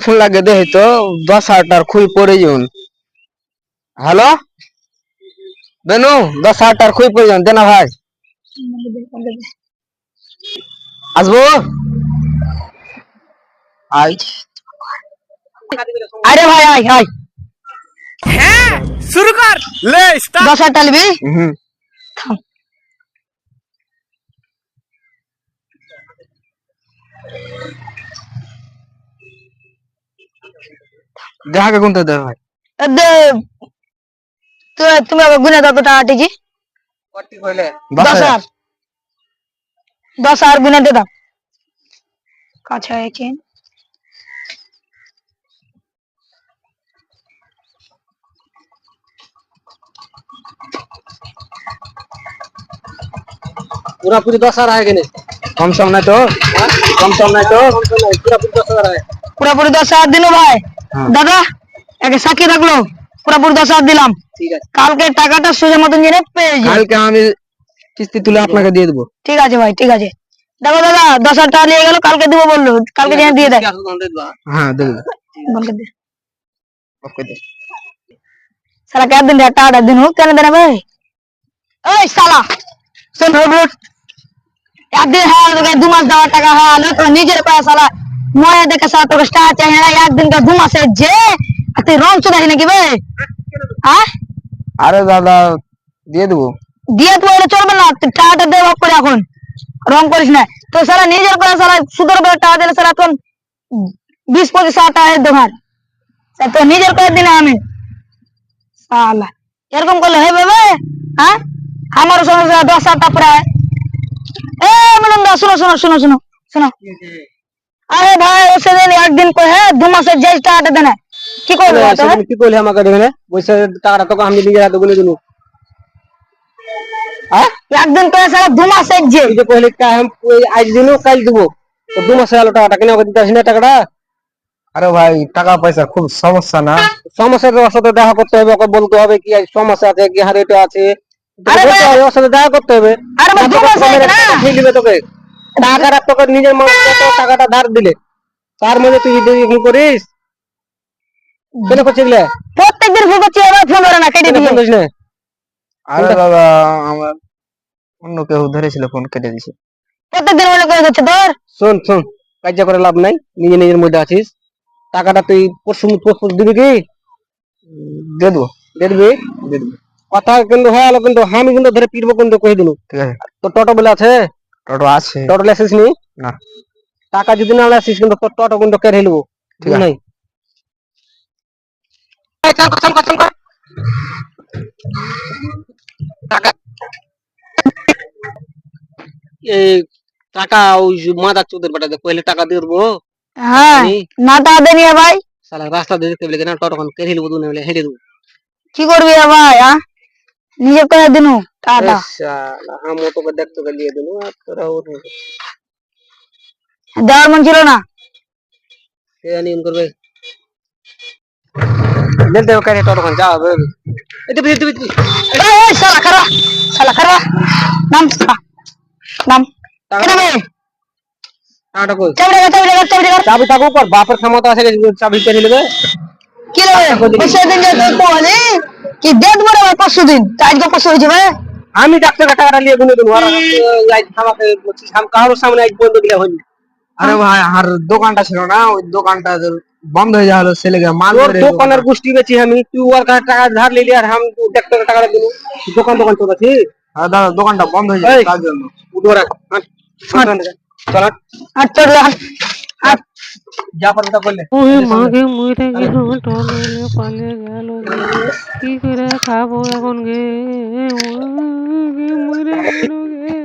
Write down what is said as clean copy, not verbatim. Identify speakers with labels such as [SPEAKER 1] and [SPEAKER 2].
[SPEAKER 1] Phone লাগে দে তো 10,000 খুই পড়ে যান। হ্যালো বেনু 10,000 খুই পড়ে যান দেনা ভাই আসবো আই আরে ভাই আই আই
[SPEAKER 2] হ্যাঁ শুরু কর লে স্টার্ট
[SPEAKER 1] 10,000 লিবি দেখা কে কোনটা দে ভাই
[SPEAKER 3] দে তুমি গুনে দাও তো টাকা টিকি
[SPEAKER 1] কত কইলে
[SPEAKER 3] 10,000 10,000 গুনে দে দাও কাছে একে
[SPEAKER 1] पूरा पूरी 10,000 आएगा नहीं कम सम नहीं तो कम सम नहीं तो पूरा पूरी 10,000 आए
[SPEAKER 3] पूरा पूरी 10,000 দিনো ভাই দাদা একে সাক্ষী রাখলো পুরো পুরি 10,000 দিলাম
[SPEAKER 1] ठीक है
[SPEAKER 3] কালকে টাকাটা সোজা মতন জেনে পেয়ে যাই
[SPEAKER 1] কালকে আমি কিস্তি তুলে আপনাকে দিয়ে দেব
[SPEAKER 3] ঠিক আছে ভাই ঠিক আছে দেখো দাদা 10,000 টাকা নিয়ে গেল কালকে দিব বললো কালকে জেনে দিয়ে দেয়
[SPEAKER 1] हां दे दो
[SPEAKER 3] বলকে দে
[SPEAKER 1] ओके दे
[SPEAKER 3] সালা কে দিন টাকাটা দিন হোক কেন দেনা ভাই এই শালা শুন রোবট একদিন হ্যাঁ তোকে 2 মাস দেওয়ার টাকা হ্যাঁ লোক নিজের পায়ে শালা ময়ে দেখে শালা তোকে স্টার চাই না একদিন কা 2 মাসে যে তুই রং চুদাই নাকি ভাই হ্যাঁ
[SPEAKER 1] আরে দাদা দিয়ে দেব
[SPEAKER 3] দিয়ে তো এটা চলবে না তুই টাকাটা দে বাপ করে এখন রং করিস না তো শালা নিজের পায়ে শালা সুদের পায়ে টাকা দিলে শালা এখন 20-25 টাকা দোকান তো নিজের করে দিন আমি শালা এরকম করলে হবে ভাই হ্যাঁ আমার সমস্যা 10,000 টাকা প্রায় এ মিলনদা শুনো শুনো শুনো শুনো শুনো আরে ভাই সেদিন একদিন কই হ্যাঁ 2 মাসের যে টাকাটা দেনা কি করবে
[SPEAKER 1] সেদিন কি কইলে আমাকে দেবে পয়সা টাকাটা তো আমি নিজে হাতে বলে দিলু
[SPEAKER 3] হ্যাঁ একদিন কই সারা 2 মাসের যে
[SPEAKER 1] এই যে কইলে কা हम আজ দিনও কাল দেব তো 2 মাস হলো টাকাটা কেন দিতে আসিনা টাকাটা আরে ভাই টাকা পয়সা খুব সমস্যা না সমস্যার সাথে দেখা করতে হবে ওকে বলতে হবে কি সমস্যা আছে কি হার এটা আছে
[SPEAKER 3] আরে ভাই
[SPEAKER 1] ওর সাথে দেখা করতে হবে
[SPEAKER 3] আরে ভাই 2 মাস হয়ে না
[SPEAKER 1] ঠিক দিবে তোকে টাকা রাখ তোকে নিজের মনে টাকাটা ধার দিলে তার মধ্যে তুই যদি কি করিস কেন করছিস
[SPEAKER 3] প্রত্যেকদিন ফোন করছি আবার ফোন করে না কেটে দিয়ে
[SPEAKER 1] আরে দাদা আমার অন্য কেউ ধরেছিল ফোন কেটে দিছে
[SPEAKER 3] প্রত্যেকদিন মনে করে যাচ্ছে তোর
[SPEAKER 1] শোন শোন কাজ করে লাভ নাই নিজে নিজের মধ্যে আছিস টাকাটা তুই পরশু দিবি কি দিয়ে দেবো দিয়ে দিবি দিয়ে দেবো কথা কিন্তু হয়ে গেল কিন্তু আমি কিন্তু ধরে পিটবো কিন্তু কই দিলু ঠিক আছে তো টোটো বলে আছে টোটো আছে টোটো লাইসেন্স নি না টাকা যদি না আসিস কিন্তু তোর টোটো কিন্তু কেড়ে নেবো ঠিক নাই টাকা এই টাকা ওই মাদা চোদের বেটা কইলে টাকা দিয়ে দেবো
[SPEAKER 3] হ্যাঁ না টাকা দেনি ভাই
[SPEAKER 1] শালা রাস্তা দিয়ে দেখতে বলে না টোটো কোন কেড়ে নেবো দুনে বলে হেঁটে দেবো
[SPEAKER 3] কি করবি ভাই হ্যাঁ নিজে করে দিনু টাকা
[SPEAKER 1] শালা হাম তোকে দেখতে গিয়ে দিলু আর তোরা ওর
[SPEAKER 3] দেওয়ার মন ছিল না
[SPEAKER 1] কে নিয়ম করবে দিতে ওখানে টোটো কোন যাও এটা বিয়ে দিবি
[SPEAKER 3] এই শালা খারা নাম নাম কেন ভাই
[SPEAKER 1] টাকাটা কই
[SPEAKER 3] চাবি
[SPEAKER 1] চাবি থাকো পর বাপের ক্ষমতা আছে চাবি কেড়ে নেবে
[SPEAKER 3] কি রে সেদিন যে তুই বলে কি ডেট বড় হয় 5 দিন আজকে 5 হয়ে যাবে
[SPEAKER 1] আমি ডাক্তার টাকাটা নিয়ে গুনে দেবো আর আজ আমাকে কারোর সামনে আজ বন্ধ দিলে হয়নি আরে ভাই আর দোকানটা ছিল না ওই দোকানটা বন্ধ হয়ে যাওয়ার ছেলে মাল দোকানের গোষ্ঠী বেচি আমি তুই ওর কাছে টাকা ধার নিলি আর আমি ডাক্তার টাকাটা দিলু দোকান দোকান চলে আছি আর দাদা দোকানটা বন্ধ হয়ে যায় তার জন্য উঠো রাখ চল
[SPEAKER 3] আচ্ছা
[SPEAKER 1] যা পারটা করলে
[SPEAKER 2] ওই মাগে মরে গেল টলে পালে গেল কি করে খাবো এখন গে মরে গেল গে